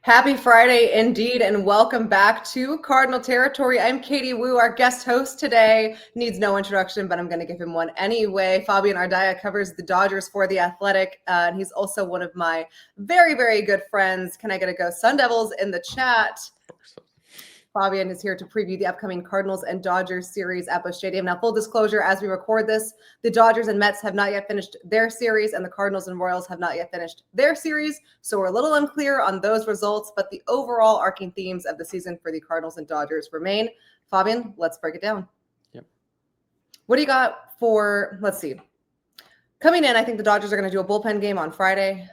Happy Friday indeed, and welcome back to Cardinal Territory. I'm Katie Wu. Our guest host today needs no introduction, but I'm going to give him one anyway. Fabian Ardaya covers the Dodgers for The Athletic, and he's also one of my very, very good friends. Can I get a go Sun Devils in the chat? Fabian is here to preview the upcoming Cardinals and Dodgers series at Busch Stadium. Now, full disclosure, as we record this, the Dodgers and Mets have not yet finished their series, and the Cardinals and Royals have not yet finished their series. So we're a little unclear on those results, but the overall arcing themes of the season for the Cardinals and Dodgers remain. Fabian, let's break it down. Yep. What do you got for, let's see. Coming in, I think the Dodgers are going to do a bullpen game on Friday.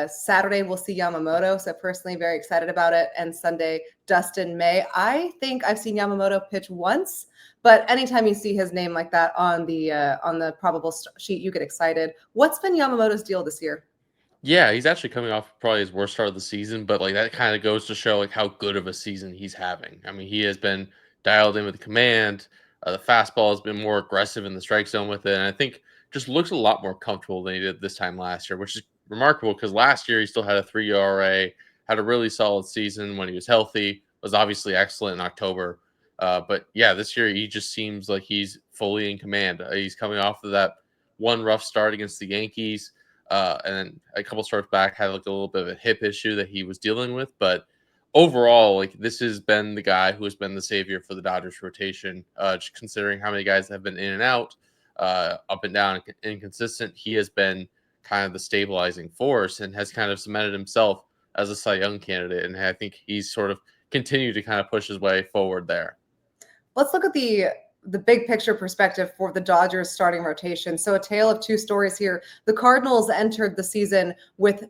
Saturday, we'll see Yamamoto. So personally, very excited about it. And Sunday, Dustin May. I think I've seen Yamamoto pitch once, but anytime you see his name like that on the probable sheet, you get excited. What's been Yamamoto's deal this year? Yeah, he's actually coming off probably his worst start of the season, but that kind of goes to show how good of a season he's having. I mean, he has been dialed in with the command. The fastball has been more aggressive in the strike zone with it, and I think just looks a lot more comfortable than he did this time last year, which is remarkable because last year he still had a 3 ERA, had a really solid season when he was healthy, was obviously excellent in October. But yeah, this year he just seems like he's fully in command. He's coming off of that one rough start against the Yankees. And then a couple starts back had a little bit of a hip issue that he was dealing with. But overall, this has been the guy who has been the savior for the Dodgers rotation. Just considering how many guys have been in and out, up and down, inconsistent, he has been kind of the stabilizing force and has kind of cemented himself as a Cy Young candidate. And I think he's sort of continued to kind of push his way forward there. Let's look at the big picture perspective for the Dodgers starting rotation. So a tale of two stories here. The Cardinals entered the season with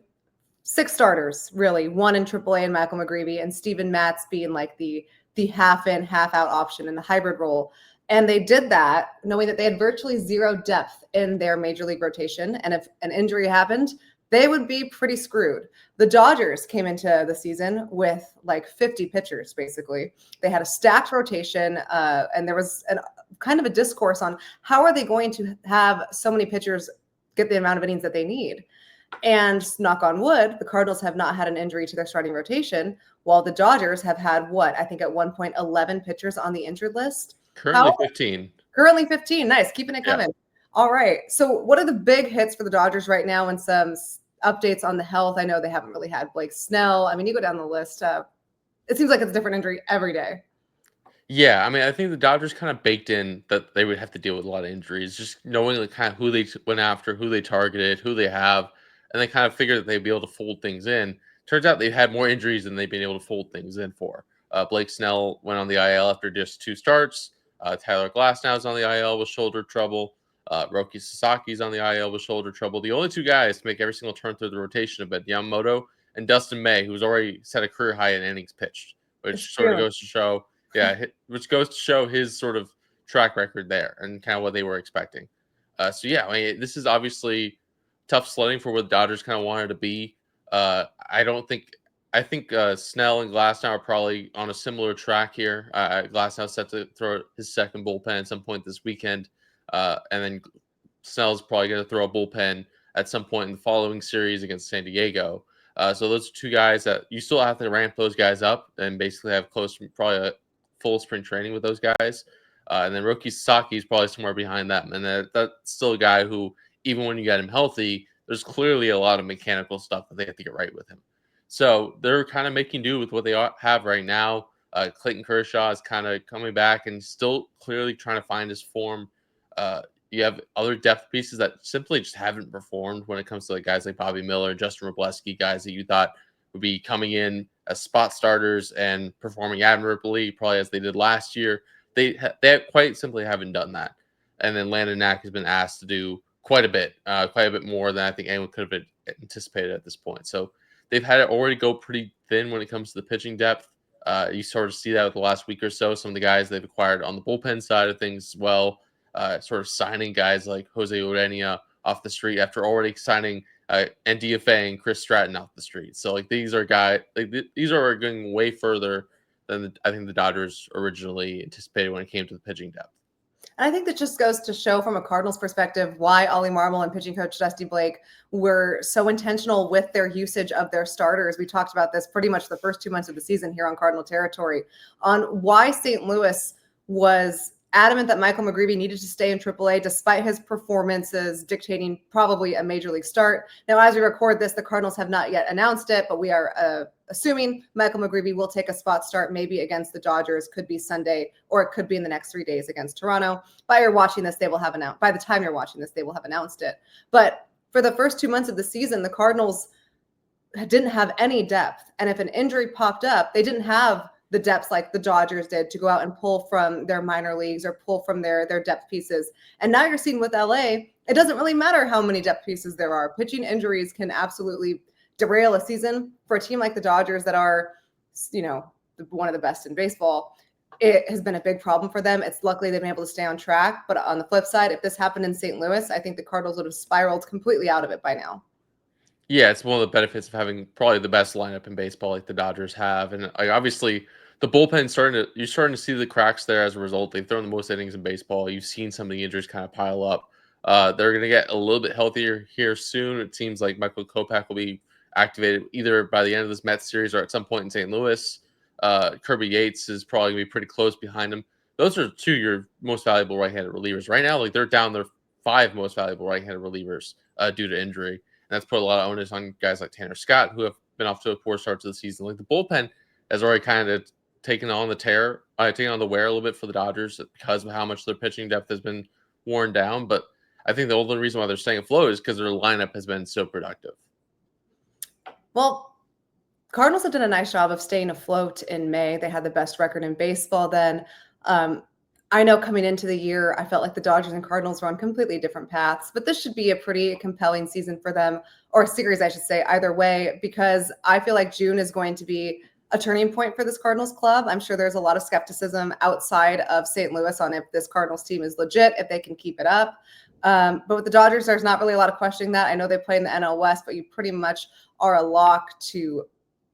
6 starters, really, one in AAA and Michael McGreevy, and Steven Matz being like the half in, half out option in the hybrid role. And they did that knowing that they had virtually zero depth in their major league rotation. And if an injury happened, they would be pretty screwed. The Dodgers came into the season with 50 pitchers, basically. They had a stacked rotation, and there was kind of a discourse on how are they going to have so many pitchers get the amount of innings that they need. And knock on wood, the Cardinals have not had an injury to their starting rotation, while the Dodgers have had I think at one point 11 pitchers on the injured list. Currently 15. Currently 15. Nice. Keeping it coming. Yeah. All right. So what are the big hits for the Dodgers right now and some updates on the health? I know they haven't really had Blake Snell. I mean, you go down the list. It seems like it's a different injury every day. Yeah, I mean, I think the Dodgers kind of baked in that they would have to deal with a lot of injuries, just knowing kind of who they went after, who they targeted, who they have, and they kind of figured that they'd be able to fold things in. Turns out they've had more injuries than they've been able to fold things in for. Blake Snell went on the IL after just 2 starts. Tyler Glasnow is on the IL with shoulder trouble. Roki Sasaki's on the IL with shoulder trouble. The only 2 guys to make every single turn through the rotation have been Yamamoto and Dustin May, who's already set a career high in innings pitched, which sort of goes to show. Yeah, which goes to show his sort of track record there and kind of what they were expecting. So yeah, I mean, this is obviously tough sledding for what the Dodgers kind of wanted to be. I think Snell and Glasnow are probably on a similar track here. Glasnow set to throw his second bullpen at some point this weekend, and then Snell's probably going to throw a bullpen at some point in the following series against San Diego. So those are 2 guys that you still have to ramp those guys up and basically have close to probably a full spring training with those guys. And then Roki Sasaki is probably somewhere behind them. And that's still a guy who, even when you get him healthy, there's clearly a lot of mechanical stuff that they have to get right with him. So they're kind of making do with what they have right now. Clayton Kershaw is kind of coming back and still clearly trying to find his form. You have other depth pieces that simply just haven't performed when it comes to guys like Bobby Miller, Justin Robleski, guys that you thought would be coming in as spot starters and performing admirably, probably as they did last year. They quite simply haven't done that. And then Landon Knack has been asked to do quite a bit more than I think anyone could have anticipated at this point. So they've had it already go pretty thin when it comes to the pitching depth. You sort of see that with the last week or so. Some of the guys they've acquired on the bullpen side of things as well, sort of signing guys like Jose Urania off the street after already signing NDFA and Chris Stratton off the street. So these are guys these are going way further than I think the Dodgers originally anticipated when it came to the pitching depth. And I think that just goes to show from a Cardinals perspective why Ollie Marmol and pitching coach Dusty Blake were so intentional with their usage of their starters. We talked about this pretty much the first 2 months of the season here on Cardinal Territory on why St. Louis was adamant that Michael McGreevy needed to stay in AAA despite his performances dictating probably a major league start. Now, as we record this, the Cardinals have not yet announced it, but we are assuming Michael McGreevy will take a spot start maybe against the Dodgers, could be Sunday, or it could be in the next 3 days against Toronto. By the time you're watching this, they will have announced it. But for the first 2 months of the season, the Cardinals didn't have any depth. And if an injury popped up, they didn't have the depths like the Dodgers did to go out and pull from their minor leagues or pull from their depth pieces. And now you're seeing with LA, it doesn't really matter how many depth pieces there are. Pitching injuries can absolutely derail a season for a team like the Dodgers that are, one of the best in baseball. It has been a big problem for them. It's luckily they've been able to stay on track. But on the flip side, if this happened in St. Louis, I think the Cardinals would have spiraled completely out of it by now. Yeah, it's one of the benefits of having probably the best lineup in baseball like the Dodgers have. And obviously the bullpen you're starting to see the cracks there as a result. They've thrown the most innings in baseball. You've seen some of the injuries kind of pile up. They're going to get a little bit healthier here soon. It seems like Michael Kopech will be activated either by the end of this Mets series or at some point in St. Louis. Kirby Yates is probably going to be pretty close behind him. Those are two of your most valuable right-handed relievers. Right now, they're down their 5 most valuable right-handed relievers due to injury. And that's put a lot of onus on guys like Tanner Scott, who have been off to a poor start to the season. Like the bullpen has already kind of taken on the wear a little bit for the Dodgers because of how much their pitching depth has been worn down. But I think the only reason why they're staying afloat is because their lineup has been so productive. Well, Cardinals have done a nice job of staying afloat in May. They had the best record in baseball then. I know coming into the year, I felt like the Dodgers and Cardinals were on completely different paths, but this should be a pretty compelling season for them, or series, I should say, either way, because I feel like June is going to be a turning point for this Cardinals club. I'm sure there's a lot of skepticism outside of St. Louis on if this Cardinals team is legit, if they can keep it up. But with the Dodgers, there's not really a lot of questioning that. I know they play in the NL West, but you pretty much are a lock to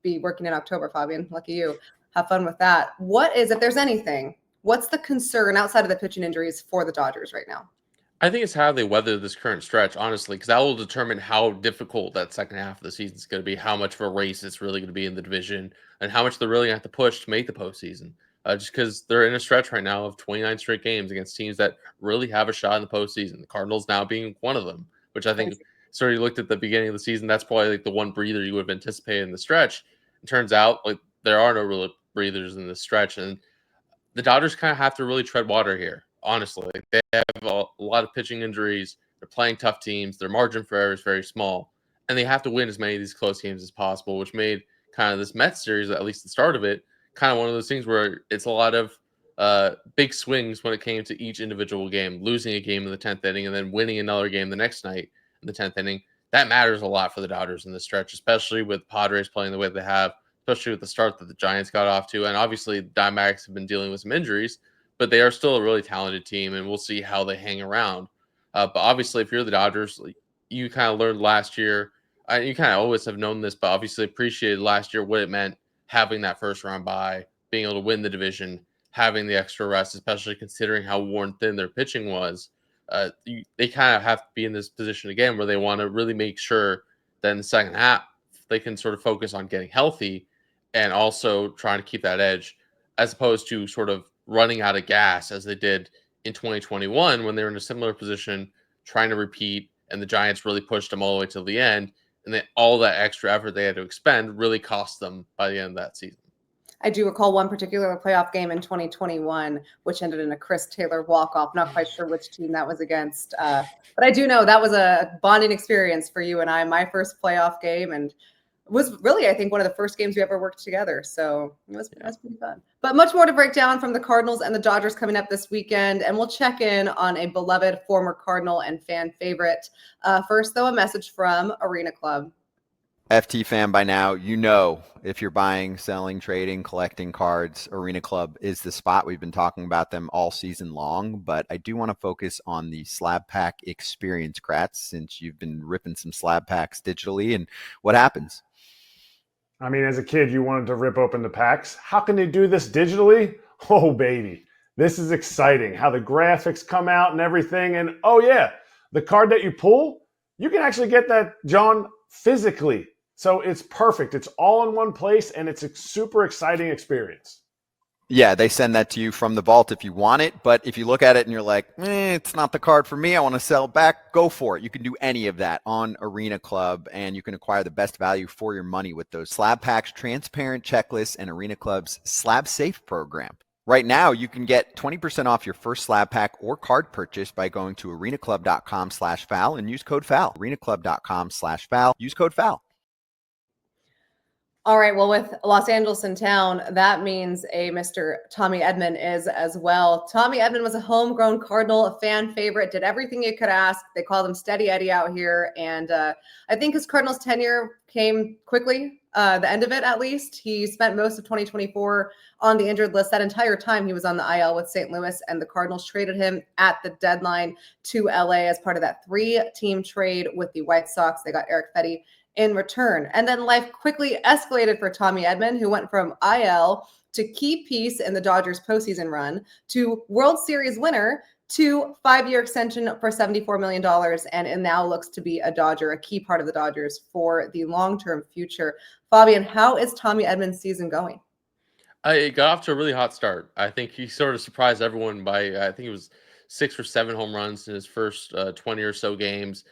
be working in October, Fabian. Lucky you. Have fun with that. If there's anything, what's the concern outside of the pitching injuries for the Dodgers right now? I think it's how they weather this current stretch, honestly, because that will determine how difficult that second half of the season is going to be, how much of a race it's really going to be in the division, and how much they're really going to have to push to make the postseason. Just because they're in a stretch right now of 29 straight games against teams that really have a shot in the postseason. The Cardinals now being one of them, which I think sort of looked at the beginning of the season. That's probably like the one breather you would have anticipated in the stretch. It turns out like there are no real breathers in this stretch, and the Dodgers kind of have to really tread water here. Honestly, they have a lot of pitching injuries. They're playing tough teams. Their margin for error is very small, and they have to win as many of these close games as possible, which made kind of this Mets series, at least the start of it, kind of one of those things where it's a lot of big swings when it came to each individual game, losing a game in the 10th inning and then winning another game the next night in the 10th inning. That matters a lot for the Dodgers in this stretch, especially with Padres playing the way they have, especially with the start that the Giants got off to. And obviously, the Diamondbacks have been dealing with some injuries, but they are still a really talented team, and we'll see how they hang around. But obviously, if you're the Dodgers, you kind of learned last year, you kind of always have known this, but obviously appreciated last year what it meant having that first round bye, being able to win the division, having the extra rest, especially considering how worn thin their pitching was. They kind of have to be in this position again where they want to really make sure that in the second half they can sort of focus on getting healthy and also trying to keep that edge, as opposed to sort of running out of gas as they did in 2021 when they were in a similar position trying to repeat, and the Giants really pushed them all the way till the end, and then all that extra effort they had to expend really cost them by the end of that season. I do recall one particular playoff game in 2021, which ended in a Chris Taylor walk-off. Not quite sure which team that was against, but I do know that was a bonding experience for you and I. My first playoff game, and was really, I think, one of the first games we ever worked together. So it was pretty fun. But much more to break down from the Cardinals and the Dodgers coming up this weekend. And we'll check in on a beloved former Cardinal and fan favorite. First, though, a message from Arena Club. FT fan by now, you know, if you're buying, selling, trading, collecting cards, Arena Club is the spot. We've been talking about them all season long, but I do want to focus on the slab pack experience, Kratz, since you've been ripping some slab packs digitally. And what happens? I mean, as a kid, you wanted to rip open the packs. How can they do this digitally? Oh, baby. This is exciting how the graphics come out and everything. And oh, yeah, the card that you pull, you can actually get that, John, physically. So it's perfect. It's all in one place, and it's a super exciting experience. Yeah, they send that to you from the vault if you want it. But if you look at it and you're like, it's not the card for me, I want to sell back, go for it. You can do any of that on Arena Club, and you can acquire the best value for your money with those slab packs, transparent checklists, and Arena Club's Slab Safe program. Right now, you can get 20% off your first slab pack or card purchase by going to arenaclub.com/FAL and use code FAL. arenaclub.com/FAL, use code FAL. All right. Well, with Los Angeles in town, that means a Mr. Tommy Edman is as well. Tommy Edman was a homegrown Cardinal, a fan favorite, did everything you could ask. They called him Steady Eddie out here. And I think his Cardinals tenure came quickly, the end of it at least. He spent most of 2024 on the injured list. That entire time he was on the IL with St. Louis, and the Cardinals traded him at the deadline to LA as part of that 3-team trade with the White Sox. They got Eric Fetty in return. And then life quickly escalated for Tommy Edman, who went from IL to key piece in the Dodgers postseason run to World Series winner to 5-year extension for $74 million. And it now looks to be a Dodger, a key part of the Dodgers for the long-term future. Fabian, how is Tommy Edman's season going? It got off to a really hot start. I think he sort of surprised everyone by, I think it was 6 or 7 home runs in his first 20 or so games.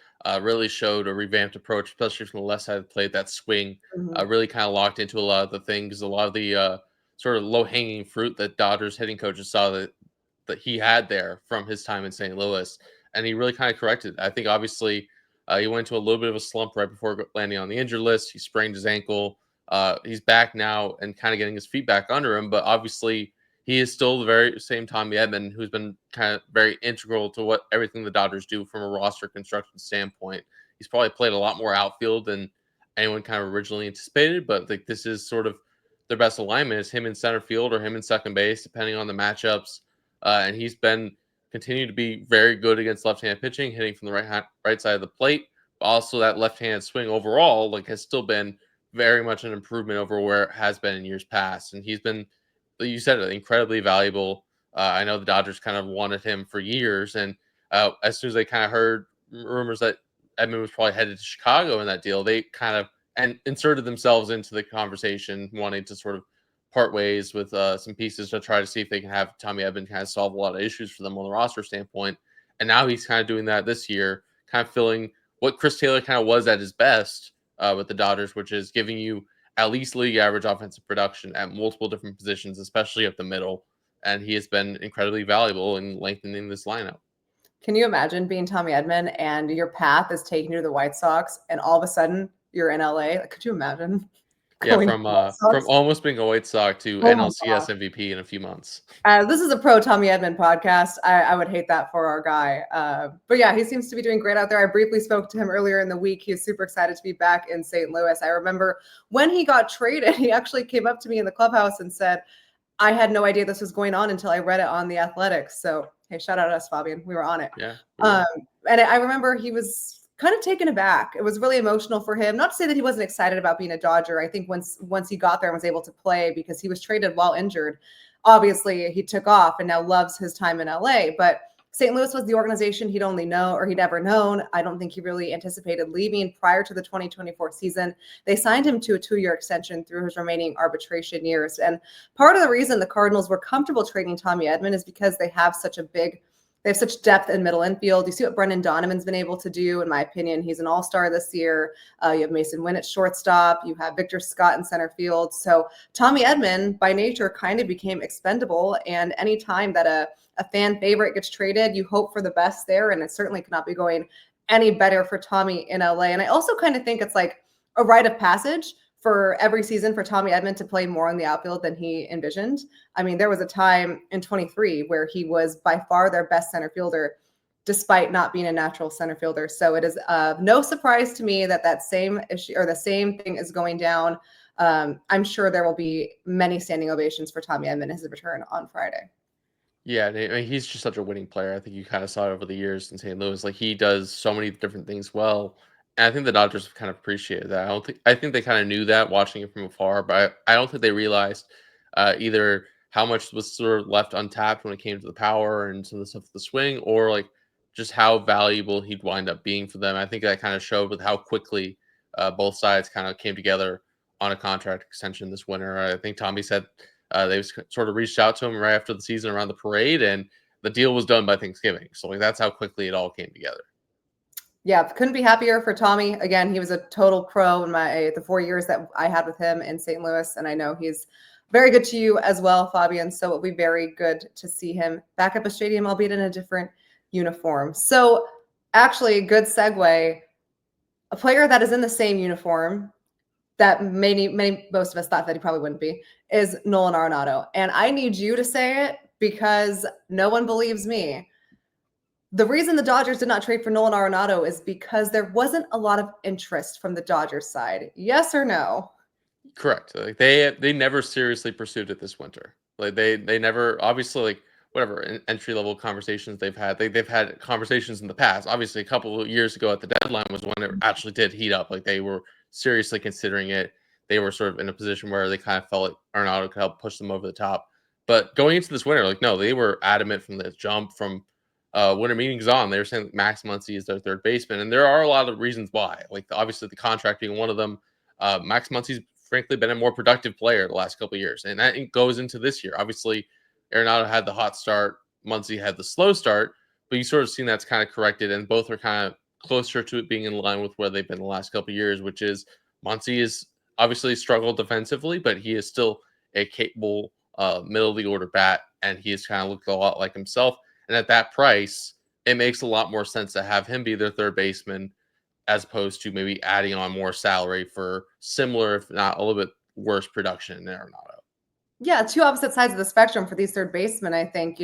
Really showed a revamped approach, especially from the left side of the plate. That swing really kind of locked into a lot of the things, a lot of the sort of low hanging fruit that Dodgers hitting coaches saw that he had there from his time in St. Louis, and he really kind of corrected it. I think obviously he went to a little bit of a slump right before landing on the injured list. He sprained his ankle. He's back now and kind of getting his feet back under him, but obviously he is still the very same Tommy Edman, who's been kind of very integral to everything the Dodgers do from a roster construction standpoint. He's probably played a lot more outfield than anyone kind of originally anticipated, but like this is sort of their best alignment is him in center field or him in second base, depending on the matchups. And he's been continued to be very good against left-handed pitching, hitting from the right side of the plate. But also that left-handed swing overall, like, has still been very much an improvement over where it has been in years past. And he's been, like you said, incredibly valuable. I know the Dodgers kind of wanted him for years, and as soon as they kind of heard rumors that Edman was probably headed to Chicago in that deal, they kind of inserted themselves into the conversation, wanting to sort of part ways with some pieces to try to see if they can have Tommy Edman kind of solve a lot of issues for them on the roster standpoint. And now he's kind of doing that this year, kind of filling what Chris Taylor kind of was at his best with the Dodgers, which is giving you at least league average offensive production at multiple different positions, especially up the middle. And he has been incredibly valuable in lengthening this lineup. Can you imagine being Tommy Edman and your path is taking you to the White Sox and all of a sudden you're in LA? Could you imagine? Yeah, from almost being a White Sox to NLCS MVP in a few months. This is a pro Tommy Edman podcast. I would hate that for our guy. But yeah, he seems to be doing great out there. I briefly spoke to him earlier in the week. He was super excited to be back in St. Louis. I remember when he got traded, he actually came up to me in the clubhouse and said, I had no idea this was going on until I read it on The Athletic. So, hey, shout out to us, Fabian. We were on it. Yeah. And I remember he was kind of taken aback. It was really emotional for him. Not to say that he wasn't excited about being a Dodger. I think once he got there and was able to play, because he was traded while injured, obviously he took off and now loves his time in LA. But St. Louis was the organization he'd ever known. I don't think he really anticipated leaving prior to the 2024 season. They signed him to a 2-year extension through his remaining arbitration years. And part of the reason the Cardinals were comfortable trading Tommy Edman is because they have such depth in middle infield. You see what Brendan Donovan's been able to do. In my opinion, he's an all-star this year. You have Mason Winn at shortstop. You have Victor Scott in center field. So Tommy Edman, by nature, kind of became expendable. And anytime that a fan favorite gets traded, you hope for the best there. And it certainly could not be going any better for Tommy in LA. And I also kind of think it's like a rite of passage for every season for Tommy Edman to play more in the outfield than he envisioned. I mean, there was a time in 23 where he was by far their best center fielder, despite not being a natural center fielder. So it is no surprise to me that same issue or the same thing is going down. I'm sure there will be many standing ovations for Tommy Edman as his return on Friday. Yeah, I mean, he's just such a winning player. I think you kind of saw it over the years in St. Louis. Like, he does so many different things well. And I think the Dodgers have kind of appreciated that. I think they kind of knew that watching it from afar, but I don't think they realized either how much was sort of left untapped when it came to the power and some of the stuff with the swing, or like just how valuable he'd wind up being for them. I think that kind of showed with how quickly both sides kind of came together on a contract extension this winter. I think Tommy said they sort of reached out to him right after the season around the parade, and the deal was done by Thanksgiving. So like that's how quickly it all came together. Yeah, couldn't be happier for Tommy. Again, he was a total pro in the 4 years that I had with him in St. Louis, and I know he's very good to you as well, Fabian. So it'll be very good to see him back at Busch Stadium, albeit in a different uniform. So actually, good segue. A player that is in the same uniform that most of us thought that he probably wouldn't be is Nolan Arenado. And I need you to say it because no one believes me. The reason the Dodgers did not trade for Nolan Arenado is because there wasn't a lot of interest from the Dodgers side. Yes or no? Correct. Like they never seriously pursued it this winter. Like they never, obviously, like whatever entry level conversations they've had. They've had conversations in the past. Obviously, a couple of years ago at the deadline was when it actually did heat up. Like they were seriously considering it. They were sort of in a position where they kind of felt like Arenado could help push them over the top. But going into this winter, like no, they were adamant from the jump, from winter meetings on. They were saying Max Muncy is their third baseman, and there are a lot of reasons why. Like obviously the contract being one of them. Max Muncy's frankly been a more productive player the last couple of years, and that goes into this year. Obviously, Arenado had the hot start, Muncy had the slow start, but you sort of seen that's kind of corrected, and both are kind of closer to it being in line with where they've been the last couple of years, which is Muncy is obviously struggled defensively, but he is still a capable middle of the order bat, and he has kind of looked a lot like himself. And at that price, it makes a lot more sense to have him be their third baseman as opposed to maybe adding on more salary for similar, if not a little bit worse production in Arenado. Yeah, two opposite sides of the spectrum for these third basemen. I think,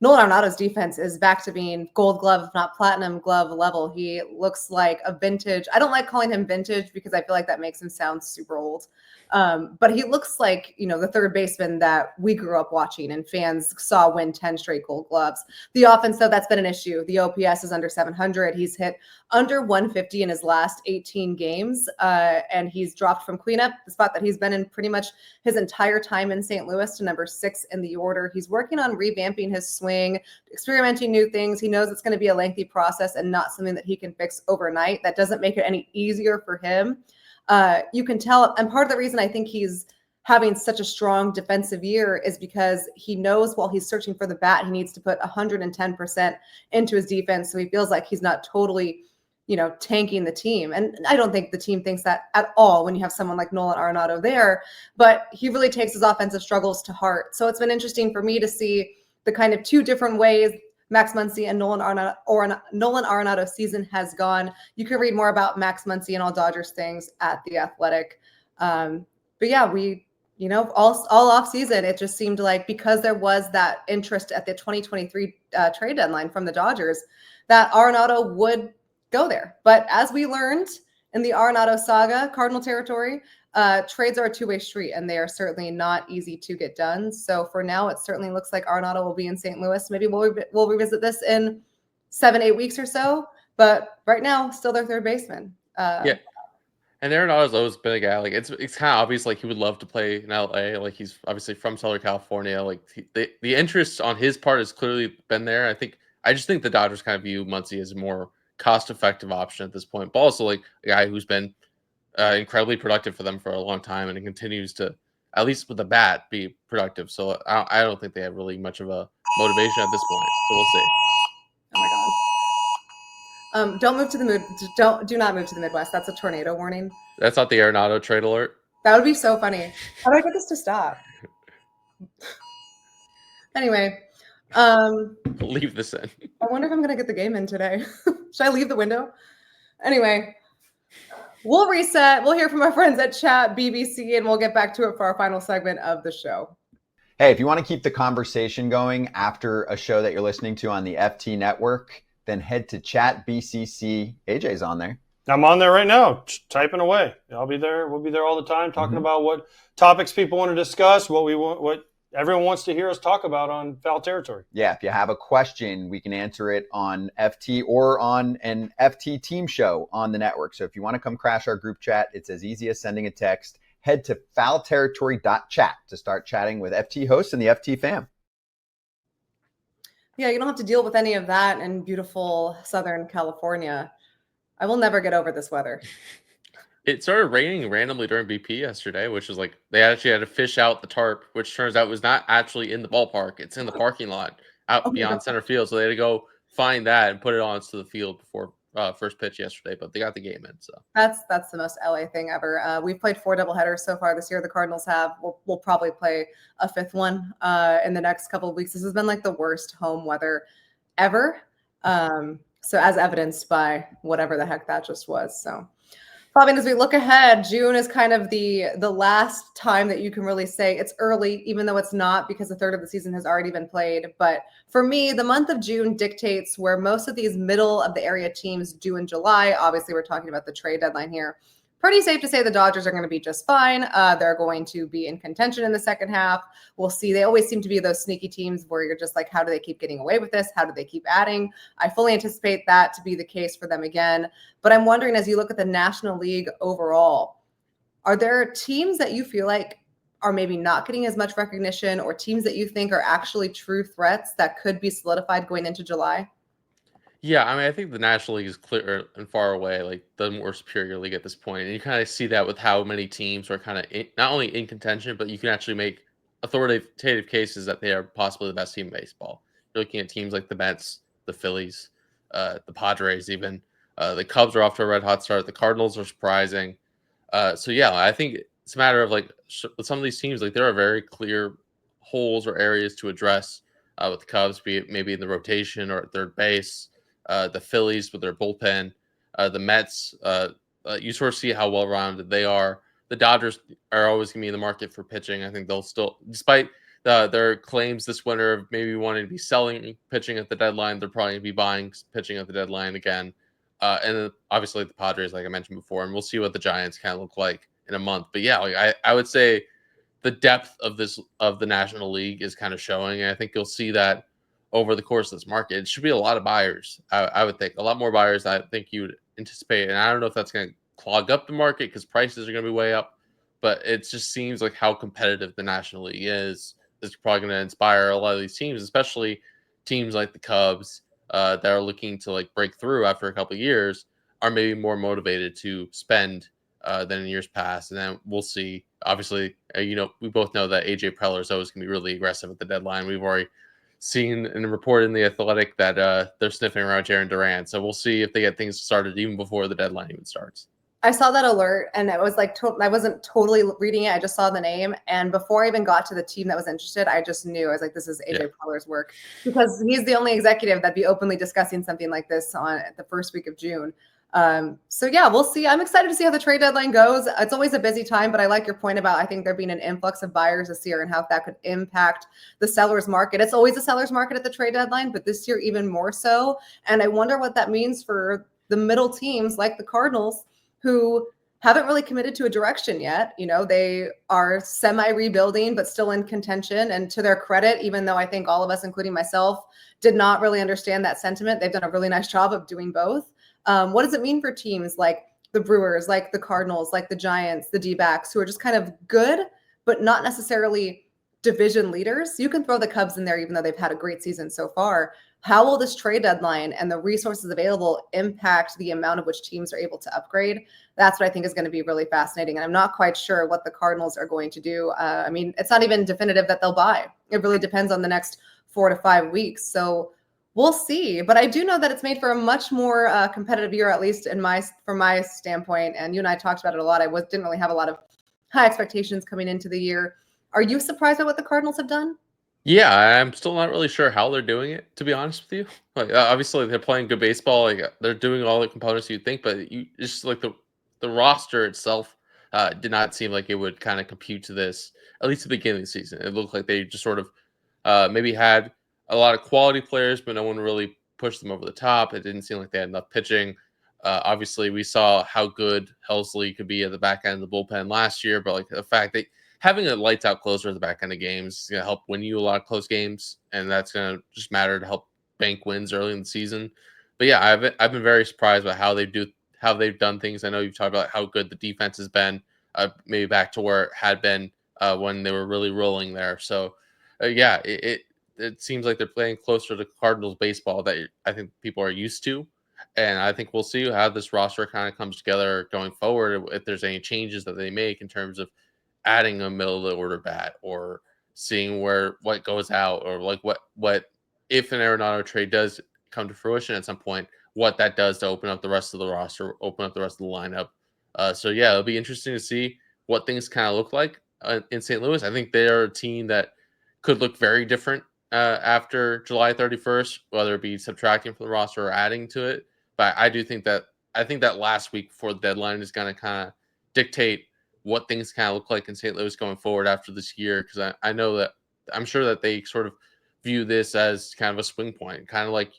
Nolan Arenado's defense is back to being gold glove, if not platinum glove level. He looks like a vintage. I don't like calling him vintage because I feel like that makes him sound super old. But he looks like, the third baseman that we grew up watching and fans saw win 10 straight gold gloves. The offense, though, that's been an issue. The OPS is under 700. He's hit under 150 in his last 18 games. And he's dropped from cleanup, the spot that he's been in pretty much his entire time in St. Louis, to number 6 in the order. He's working on revamping his swing, experimenting new things. He knows it's going to be a lengthy process and not something that he can fix overnight. That doesn't make it any easier for him. You can tell, and part of the reason I think he's having such a strong defensive year is because he knows while he's searching for the bat, he needs to put 110% into his defense. So he feels like he's not totally, tanking the team. And I don't think the team thinks that at all when you have someone like Nolan Arenado there, but he really takes his offensive struggles to heart. So it's been interesting for me to see the kind of two different ways Max Muncy and Nolan Arenado's season has gone. You can read more about Max Muncy and all Dodgers things at The Athletic. But yeah, we, all off season, it just seemed like because there was that interest at the 2023 trade deadline from the Dodgers, that Arenado would go there. But as we learned in the Arenado saga, Cardinal Territory, trades are a two-way street, and they are certainly not easy to get done. So for now, it certainly looks like Arenado will be in St. Louis. Maybe we'll revisit this in 7-8 weeks or so. But right now, still their third baseman. Yeah. And Arenado's always been a guy, like, it's kind of obvious, like, he would love to play in LA. Like, he's obviously from Southern California. Like, the interest on his part has clearly been there. I just think the Dodgers kind of view Muncy as a more cost-effective option at this point, but also, like, a guy who's been incredibly productive for them for a long time, and it continues to, at least with the bat, be productive. So I don't think they have really much of a motivation at this point. So we'll see. Oh my God. Don't move to the do not move to the Midwest. That's a tornado warning. That's not the Arenado trade alert. That would be so funny. How do I get this to stop? Anyway, Leave this in. I wonder if I'm gonna get the game in today. Should I leave the window? Anyway, we'll reset. We'll hear from our friends at Chat BBC, and we'll get back to it for our final segment of the show. Hey, if you want to keep the conversation going after a show that you're listening to on the FT network, then head to Chat BCC. AJ's on there. I'm on there right now, typing away. I'll be there. We'll be there all the time, talking about what topics people want to discuss, what everyone wants to hear us talk about on Foul Territory. Yeah, if you have a question, we can answer it on FT or on an FT team show on the network. So if you want to come crash our group chat, it's as easy as sending a text, head to foulterritory.chat to start chatting with FT hosts and the FT fam. Yeah, you don't have to deal with any of that in beautiful Southern California. I will never get over this weather. It started raining randomly during BP yesterday, which was like they actually had to fish out the tarp, which turns out was not actually in the ballpark. It's in the parking lot out Oh my beyond God. center field. So they had to go find that and put it onto the field before first pitch yesterday, but they got the game in. So That's the most LA thing ever. We've played 4 doubleheaders so far this year. The Cardinals have. We'll probably play a 5th one in the next couple of weeks. This has been like the worst home weather ever. So as evidenced by whatever the heck that just was. So Fabian, as we look ahead, June is kind of the last time that you can really say it's early, even though it's not, because a third of the season has already been played. But for me, the month of June dictates where most of these middle of the area teams do in July. Obviously, we're talking about the trade deadline here. Pretty safe to say the Dodgers are going to be just fine. They're going to be in contention in the second half. We'll see. They always seem to be those sneaky teams where you're just like, how do they keep getting away with this? How do they keep adding? I fully anticipate that to be the case for them again. But I'm wondering, as you look at the National League overall, are there teams that you feel like are maybe not getting as much recognition, or teams that you think are actually true threats that could be solidified going into July? yeah, I mean, I think the National League is clear and far away, like the more superior league at this point, and you kind of see that with how many teams are kind of not only in contention, but you can actually make authoritative cases that they are possibly the best team in baseball. You're looking at teams like the Mets, the Phillies, the Padres, even the Cubs are off to a red hot start. The Cardinals are surprising. So yeah, I think it's a matter of like with some of these teams, like there are very clear holes or areas to address with the Cubs, be it maybe in the rotation or at third base. The Phillies with their bullpen, the Mets, you sort of see how well-rounded they are. The Dodgers are always going to be in the market for pitching. I think they'll still, despite their claims this winter of maybe wanting to be selling pitching at the deadline, they're probably going to be buying pitching at the deadline again. And then obviously the Padres, like I mentioned before, and we'll see what the Giants kind of look like in a month. But yeah, like I would say the depth of the National League is kind of showing. And I think you'll see that over the course of this market. It should be a lot of buyers. I would think a lot more buyers than I think you would anticipate. And I don't know if that's going to clog up the market because prices are going to be way up. But it just seems like how competitive the National League is probably going to inspire a lot of these teams, especially teams like the Cubs that are looking to like break through after a couple of years, are maybe more motivated to spend than in years past. And then we'll see. Obviously, we both know that AJ Preller is always going to be really aggressive at the deadline. We've already seen and reported in the Athletic that they're sniffing around Jaron Durant. So we'll see if they get things started even before the deadline even starts. I saw that alert, and it was like I wasn't totally reading it. I just saw the name, and before I even got to the team that was interested, I just knew. I was like, "This is AJ Preller's work," because he's the only executive that'd be openly discussing something like this on the first week of June. So yeah, we'll see. I'm excited to see how the trade deadline goes. It's always a busy time, but I like your point about I think there being an influx of buyers this year and how that could impact the seller's market. It's always a seller's market at the trade deadline, but this year even more so. And I wonder what that means for the middle teams like the Cardinals, who haven't really committed to a direction yet. They are semi-rebuilding, but still in contention. And to their credit, even though I think all of us, including myself, did not really understand that sentiment, they've done a really nice job of doing both. What does it mean for teams like the Brewers, like the Cardinals, like the Giants, the D-backs, who are just kind of good, but not necessarily division leaders? You can throw the Cubs in there, even though they've had a great season so far. How will this trade deadline and the resources available impact the amount of which teams are able to upgrade? That's what I think is going to be really fascinating. And I'm not quite sure what the Cardinals are going to do. I mean, it's not even definitive that they'll buy. It really depends on the next 4 to 5 weeks. So we'll see. But I do know that it's made for a much more competitive year, at least from my standpoint. And you and I talked about it a lot. Didn't really have a lot of high expectations coming into the year. Are you surprised by what the Cardinals have done? Yeah, I'm still not really sure how they're doing it, to be honest with you. Like, obviously, they're playing good baseball. Like, they're doing all the components you'd think, but it's just like the roster itself did not seem like it would kind of compute to this, at least at the beginning of the season. It looked like they just sort of maybe had a lot of quality players, but no one really pushed them over the top. It didn't seem like they had enough pitching. Obviously, we saw how good Helsley could be at the back end of the bullpen last year, but like the fact that having a lights out closer at the back end of games is going to help win you a lot of close games, and that's going to just matter to help bank wins early in the season. But yeah, I've been very surprised by how they've done things. I know you've talked about how good the defense has been. maybe back to where it had been when they were really rolling there. So, yeah, it seems like they're playing closer to Cardinals baseball that I think people are used to. And I think we'll see how this roster kind of comes together going forward. If there's any changes that they make in terms of adding a middle of the order bat or seeing what goes out, or like what if an Arenado trade does come to fruition at some point, what that does to open up the rest of the roster, open up the rest of the lineup. So yeah, it'll be interesting to see what things kind of look like in St. Louis. I think they are a team that could look very different after July 31st, whether it be subtracting from the roster or adding to it. But I think that last week before the deadline is going to kind of dictate what things kind of look like in St. Louis going forward after this year. Because I know that I'm sure that they sort of view this as kind of a swing point, kind of like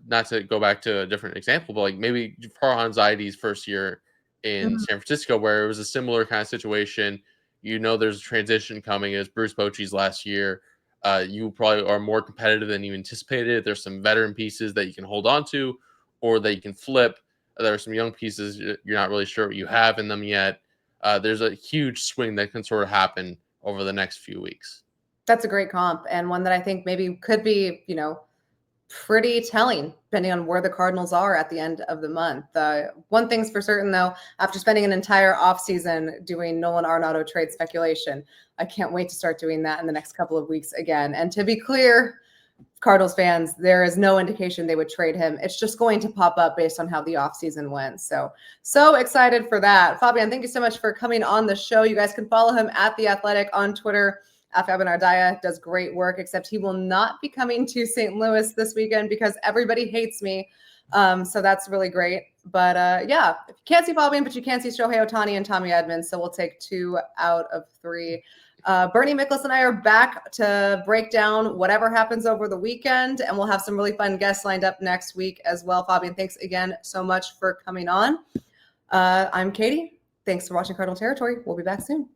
not to go back to a different example, but like maybe Farhan Zaidi's first year in San Francisco, where it was a similar kind of situation. There's a transition coming as Bruce Bochy's last year. You probably are more competitive than you anticipated. There's some veteran pieces that you can hold on to or that you can flip. There are some young pieces you're not really sure what you have in them yet. There's a huge swing that can sort of happen over the next few weeks. That's a great comp, and one that I think maybe could be, pretty telling, depending on where the Cardinals are at the end of the month. One thing's for certain, though, after spending an entire offseason doing Nolan Arenado trade speculation, I can't wait to start doing that in the next couple of weeks again. And to be clear, Cardinals fans, there is no indication they would trade him. It's just going to pop up based on how the offseason went. So excited for that. Fabian, thank you so much for coming on the show. You guys can follow him at The Athletic on Twitter. Fabian Ardaya does great work, except he will not be coming to St. Louis this weekend because everybody hates me. So that's really great. But yeah, if you can't see Fabian, but you can see Shohei Ohtani and Tommy Edman. So we'll take 2 out of 3. Bernie Miklasz and I are back to break down whatever happens over the weekend, and we'll have some really fun guests lined up next week as well. Fabian, thanks again so much for coming on. I'm Katie. Thanks for watching Cardinal Territory. We'll be back soon.